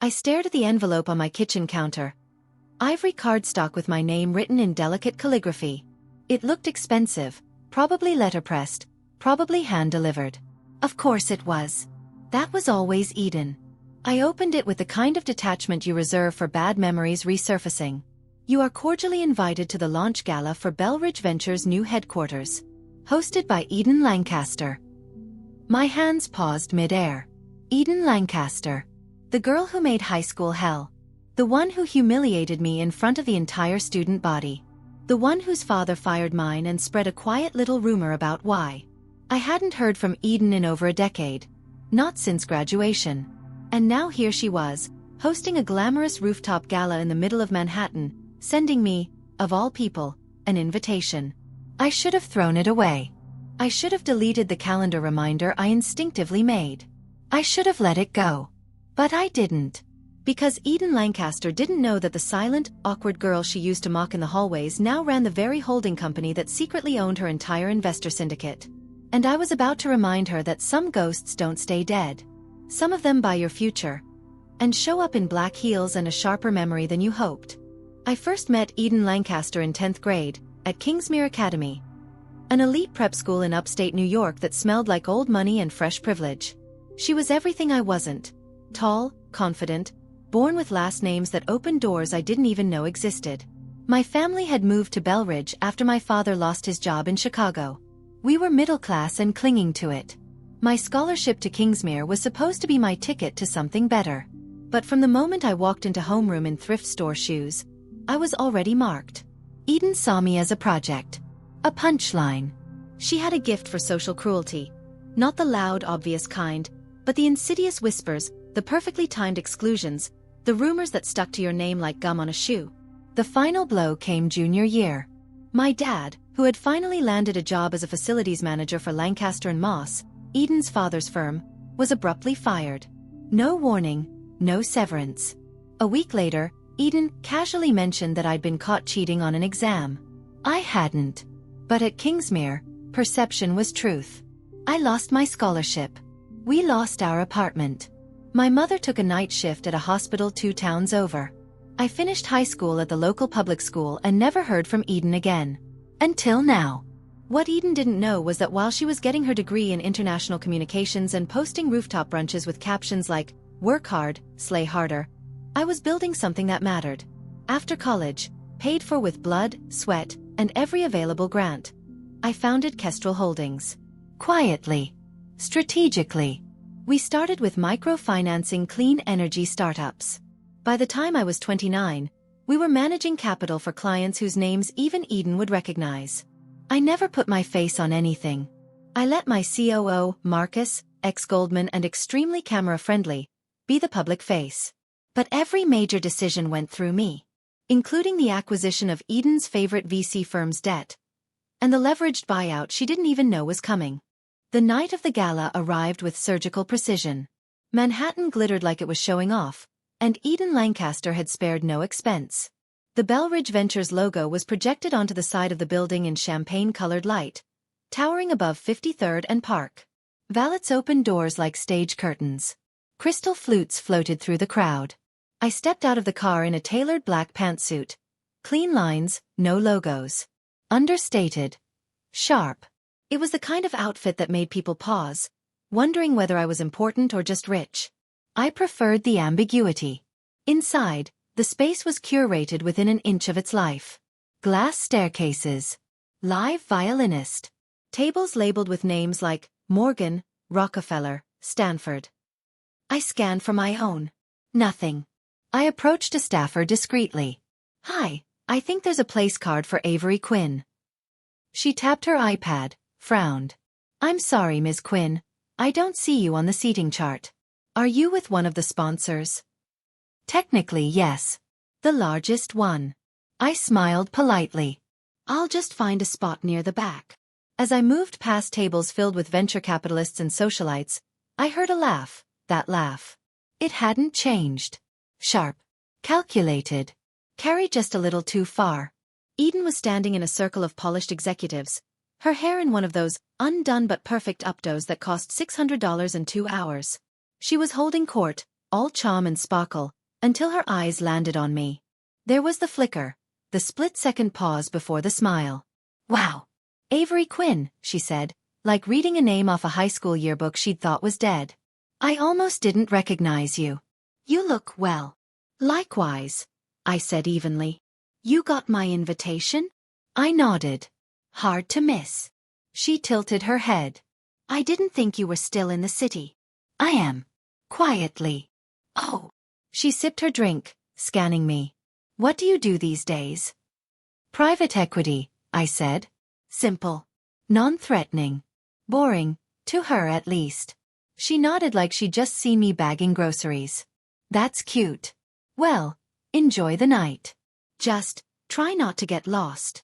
I stared at the envelope on my kitchen counter. Ivory cardstock with my name written in delicate calligraphy. It looked expensive, probably letterpressed, probably hand-delivered. Of course it was. That was always Eden. I opened it with the kind of detachment you reserve for bad memories resurfacing. You are cordially invited to the launch gala for Bellridge Ventures' new headquarters. Hosted by Eden Lancaster. My hands paused mid-air. Eden Lancaster. The girl who made high school hell. The one who humiliated me in front of the entire student body. The one whose father fired mine and spread a quiet little rumor about why. I hadn't heard from Eden in over a decade. Not since graduation. And now here she was, hosting a glamorous rooftop gala in the middle of Manhattan, sending me, of all people, an invitation. I should have thrown it away. I should have deleted the calendar reminder I instinctively made. I should have let it go. But I didn't. Because Eden Lancaster didn't know that the silent, awkward girl she used to mock in the hallways now ran the very holding company that secretly owned her entire investor syndicate. And I was about to remind her that some ghosts don't stay dead. Some of them buy your future. And show up in black heels and a sharper memory than you hoped. I first met Eden Lancaster in 10th grade, at Kingsmere Academy. An elite prep school in upstate New York that smelled like old money and fresh privilege. She was everything I wasn't. Tall, confident, born with last names that opened doors I didn't even know existed. My family had moved to Bellridge after my father lost his job in Chicago. We were middle class and clinging to it. My scholarship to Kingsmere was supposed to be my ticket to something better. But from the moment I walked into homeroom in thrift store shoes, I was already marked. Eden saw me as a project. A punchline. She had a gift for social cruelty. Not the loud, obvious kind, but the insidious whispers, the perfectly timed exclusions, the rumors that stuck to your name like gum on a shoe. The final blow came junior year. My dad, who had finally landed a job as a facilities manager for Lancaster and Moss, Eden's father's firm, was abruptly fired. No warning, no severance. A week later, Eden casually mentioned that I'd been caught cheating on an exam. I hadn't. But at Kingsmere, perception was truth. I lost my scholarship. We lost our apartment. My mother took a night shift at a hospital 2 towns over. I finished high school at the local public school and never heard from Eden again. Until now. What Eden didn't know was that while she was getting her degree in international communications and posting rooftop brunches with captions like, "Work hard, slay harder," I was building something that mattered. After college, paid for with blood, sweat, and every available grant, I founded Kestrel Holdings. Quietly. Strategically. We started with microfinancing clean energy startups. By the time I was 29, we were managing capital for clients whose names even Eden would recognize. I never put my face on anything. I let my COO, Marcus, ex-Goldman and extremely camera-friendly, be the public face. But every major decision went through me, including the acquisition of Eden's favorite VC firm's debt, and the leveraged buyout she didn't even know was coming. The night of the gala arrived with surgical precision. Manhattan glittered like it was showing off, and Eden Lancaster had spared no expense. The Bellridge Ventures logo was projected onto the side of the building in champagne-colored light, towering above 53rd and Park. Valets opened doors like stage curtains. Crystal flutes floated through the crowd. I stepped out of the car in a tailored black pantsuit. Clean lines, no logos. Understated. Sharp. It was the kind of outfit that made people pause, wondering whether I was important or just rich. I preferred the ambiguity. Inside, the space was curated within an inch of its life. Glass staircases. Live violinist. Tables labeled with names like Morgan, Rockefeller, Stanford. I scanned for my own. Nothing. I approached a staffer discreetly. "Hi, I think there's a place card for Avery Quinn." She tapped her iPad, frowned. "I'm sorry, Ms. Quinn. I don't see you on the seating chart. Are you with one of the sponsors?" "Technically, yes. The largest one." I smiled politely. "I'll just find a spot near the back." As I moved past tables filled with venture capitalists and socialites, I heard a laugh, that laugh. It hadn't changed. Sharp. Calculated. Carried just a little too far. Eden was standing in a circle of polished executives, her hair in one of those undone but perfect updos that cost $600 in 2 hours. She was holding court, all charm and sparkle, until her eyes landed on me. There was the flicker, the split-second pause before the smile. "Wow. Avery Quinn," she said, like reading a name off a high school yearbook she'd thought was dead. "I almost didn't recognize you. You look well." "Likewise," I said evenly. "You got my invitation?" I nodded. "Hard to miss." She tilted her head. "I didn't think you were still in the city." "I am." Quietly. "Oh." She sipped her drink, scanning me. "What do you do these days?" "Private equity," I said. Simple. Non-threatening. Boring, to her at least. She nodded like she'd just seen me bagging groceries. "That's cute. Well, enjoy the night. Just, try not to get lost."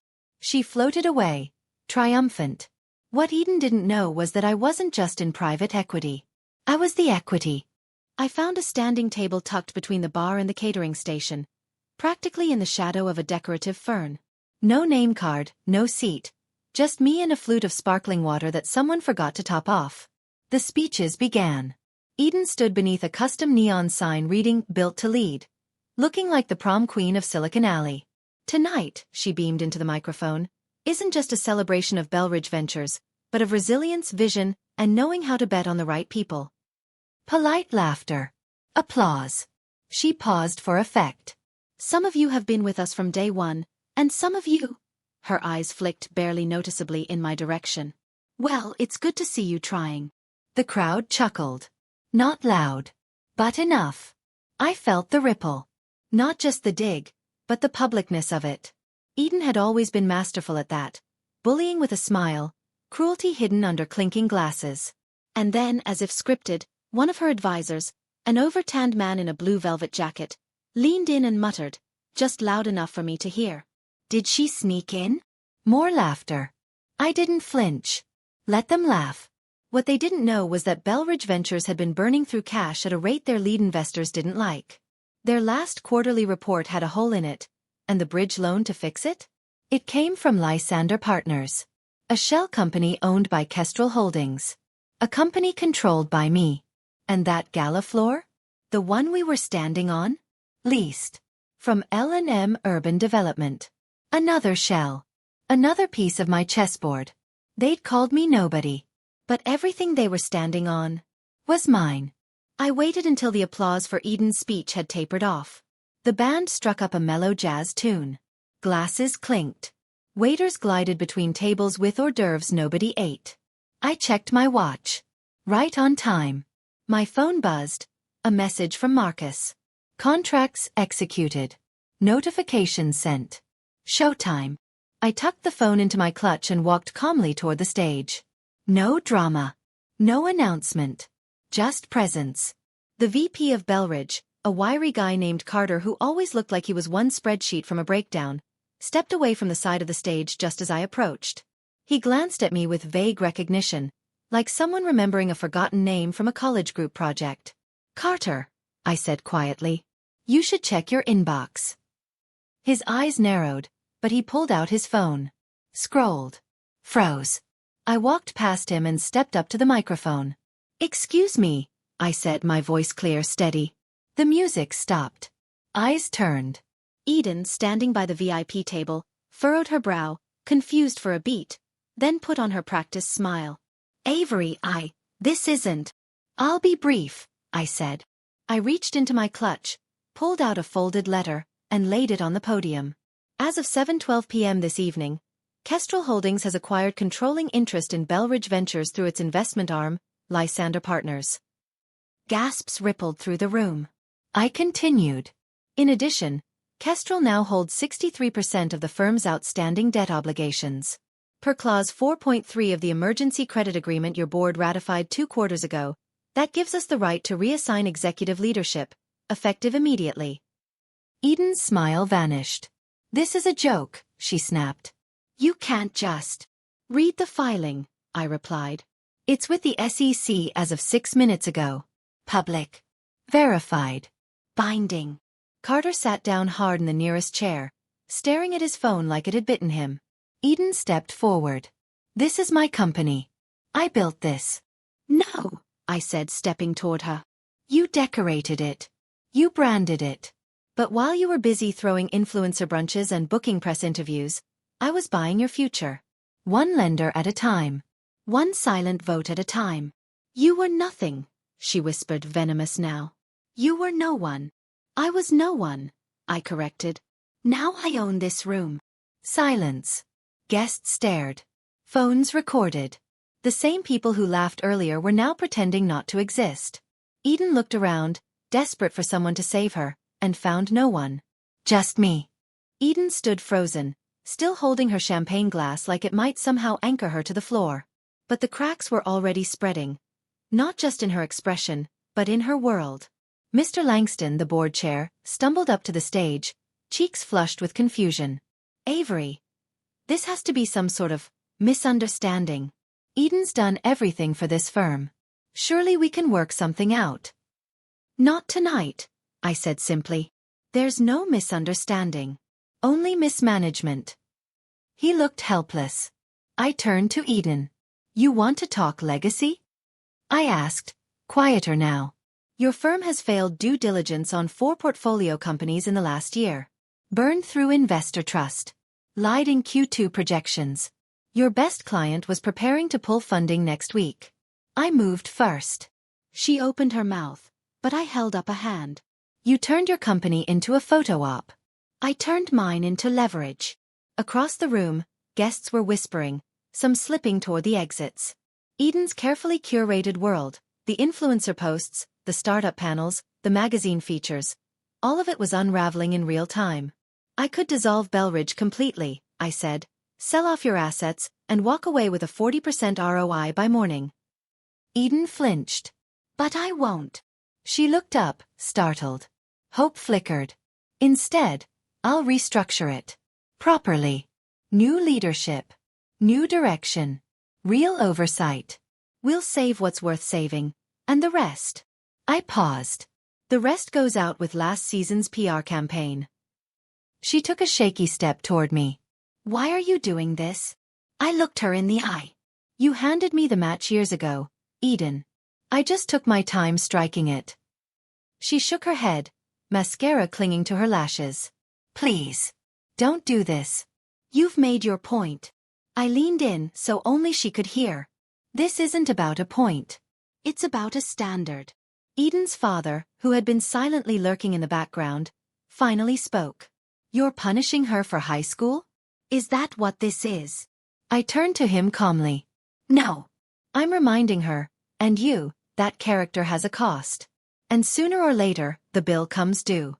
She floated away, triumphant. What Eden didn't know was that I wasn't just in private equity. I was the equity. I found a standing table tucked between the bar and the catering station, practically in the shadow of a decorative fern. No name card, no seat. Just me and a flute of sparkling water that someone forgot to top off. The speeches began. Eden stood beneath a custom neon sign reading "Built to Lead," looking like the prom queen of Silicon Alley. "Tonight," she beamed into the microphone, "isn't just a celebration of Belridge Ventures, but of resilience, vision, and knowing how to bet on the right people." Polite laughter. Applause. She paused for effect. "Some of you have been with us from day one, and some of you—" Her eyes flicked barely noticeably in my direction. "Well, it's good to see you trying." The crowd chuckled. Not loud. But enough. I felt the ripple. Not just the dig, but the publicness of it. Eden had always been masterful at that. Bullying with a smile, cruelty hidden under clinking glasses. And then, as if scripted, one of her advisors, an over-tanned man in a blue velvet jacket, leaned in and muttered, just loud enough for me to hear. "Did she sneak in?" More laughter. I didn't flinch. Let them laugh. What they didn't know was that Belridge Ventures had been burning through cash at a rate their lead investors didn't like. Their last quarterly report had a hole in it, and the bridge loan to fix it? It came from Lysander Partners, a shell company owned by Kestrel Holdings, a company controlled by me. And that gala floor? The one we were standing on? Leased. From L&M Urban Development. Another shell. Another piece of my chessboard. They'd called me nobody. But everything they were standing on was mine. I waited until the applause for Eden's speech had tapered off. The band struck up a mellow jazz tune. Glasses clinked. Waiters glided between tables with hors d'oeuvres nobody ate. I checked my watch. Right on time. My phone buzzed. A message from Marcus. Contracts executed. Notifications sent. Showtime. I tucked the phone into my clutch and walked calmly toward the stage. No drama. No announcement. Just presence. The VP of Belridge, a wiry guy named Carter who always looked like he was one spreadsheet from a breakdown, stepped away from the side of the stage just as I approached. He glanced at me with vague recognition, like someone remembering a forgotten name from a college group project. "Carter," I said quietly, "you should check your inbox." His eyes narrowed, but he pulled out his phone. Scrolled. Froze. I walked past him and stepped up to the microphone. "Excuse me," I said, my voice clear, steady. The music stopped. Eyes turned. Eden, standing by the VIP table, furrowed her brow, confused for a beat, then put on her practiced smile. "Avery, this isn't—" "I'll be brief," I said. I reached into my clutch, pulled out a folded letter, and laid it on the podium. As of 7:12 p.m. this evening, Kestrel Holdings has acquired controlling interest in Belridge Ventures through its investment arm, Lysander Partners. Gasps rippled through the room. I continued. In addition, Kestrel now holds 63% of the firm's outstanding debt obligations. Per Clause 4.3 of the Emergency Credit Agreement your board ratified 2 quarters ago, that gives us the right to reassign executive leadership, effective immediately. Eden's smile vanished. "This is a joke," she snapped. "You can't just—" "Read the filing," I replied. "It's with the SEC as of 6 minutes ago. Public. Verified. Binding." Carter sat down hard in the nearest chair, staring at his phone like it had bitten him. Eden stepped forward. "This is my company. I built this." "No," I said, stepping toward her. You decorated it. You branded it. But while you were busy throwing influencer brunches and booking press interviews, I was buying your future. One lender at a time. One silent vote at a time. You were nothing, she whispered, venomous now. You were no one. I was no one, I corrected. Now I own this room. Silence. Guests stared. Phones recorded. The same people who laughed earlier were now pretending not to exist. Eden looked around, desperate for someone to save her, and found no one. Just me. Eden stood frozen, still holding her champagne glass like it might somehow anchor her to the floor. But the cracks were already spreading. Not just in her expression, but in her world. Mr. Langston, the board chair, stumbled up to the stage, cheeks flushed with confusion. Avery. This has to be some sort of misunderstanding. Eden's done everything for this firm. Surely we can work something out. Not tonight, I said simply. There's no misunderstanding. Only mismanagement. He looked helpless. I turned to Eden. You want to talk legacy? I asked, quieter now. Your firm has failed due diligence on 4 portfolio companies in the last year. Burned through investor trust. Lied in Q2 projections. Your best client was preparing to pull funding next week. I moved first. She opened her mouth, but I held up a hand. You turned your company into a photo op. I turned mine into leverage. Across the room, guests were whispering, some slipping toward the exits. Eden's carefully curated world, the influencer posts, the startup panels, the magazine features, all of it was unraveling in real time. I could dissolve Belridge completely, I said, sell off your assets, and walk away with a 40% ROI by morning. Eden flinched. But I won't. She looked up, startled. Hope flickered. Instead, I'll restructure it. Properly. New leadership. New direction. Real oversight. We'll save what's worth saving, and the rest. I paused. The rest goes out with last season's PR campaign. She took a shaky step toward me. Why are you doing this? I looked her in the eye. You handed me the match years ago, Eden. I just took my time striking it. She shook her head, mascara clinging to her lashes. Please. Don't do this. You've made your point. I leaned in so only she could hear. This isn't about a point. It's about a standard. Eden's father, who had been silently lurking in the background, finally spoke. You're punishing her for high school? Is that what this is? I turned to him calmly. No. I'm reminding her, and you, that character has a cost. And sooner or later, the bill comes due.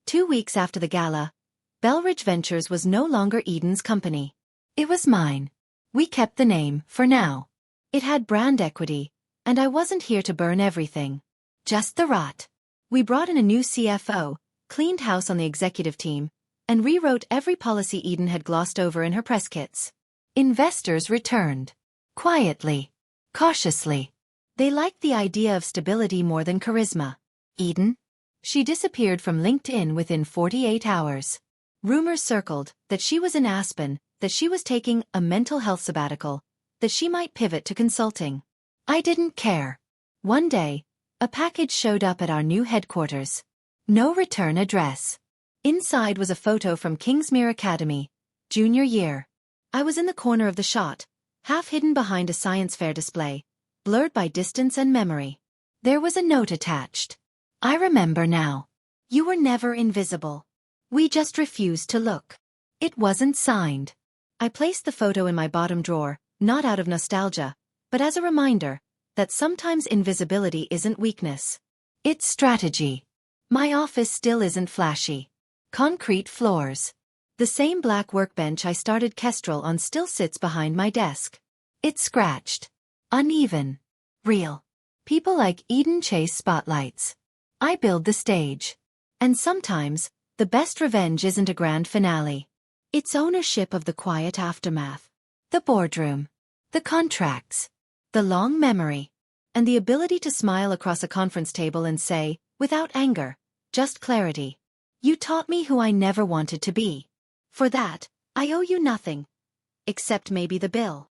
2 weeks after the gala, Belridge Ventures was no longer Eden's company. It was mine. We kept the name, for now. It had brand equity, and I wasn't here to burn everything. Just the rot. We brought in a new CFO, cleaned house on the executive team, and rewrote every policy Eden had glossed over in her press kits. Investors returned. Quietly. Cautiously. They liked the idea of stability more than charisma. Eden? She disappeared from LinkedIn within 48 hours. Rumors circled that she was in Aspen, that she was taking a mental health sabbatical, that she might pivot to consulting. I didn't care. One day, a package showed up at our new headquarters. No return address. Inside was a photo from Kingsmere Academy, junior year. I was in the corner of the shot, half hidden behind a science fair display, blurred by distance and memory. There was a note attached. I remember now. You were never invisible. We just refused to look. It wasn't signed. I placed the photo in my bottom drawer, not out of nostalgia, but as a reminder that sometimes invisibility isn't weakness. It's strategy. My office still isn't flashy. Concrete floors. The same black workbench I started Kestrel on still sits behind my desk. It's scratched. Uneven. Real. People like Eden chase spotlights. I build the stage. And sometimes, the best revenge isn't a grand finale. It's ownership of the quiet aftermath. The boardroom. The contracts. The long memory. And the ability to smile across a conference table and say, without anger, just clarity. You taught me who I never wanted to be. For that, I owe you nothing. Except maybe the bill.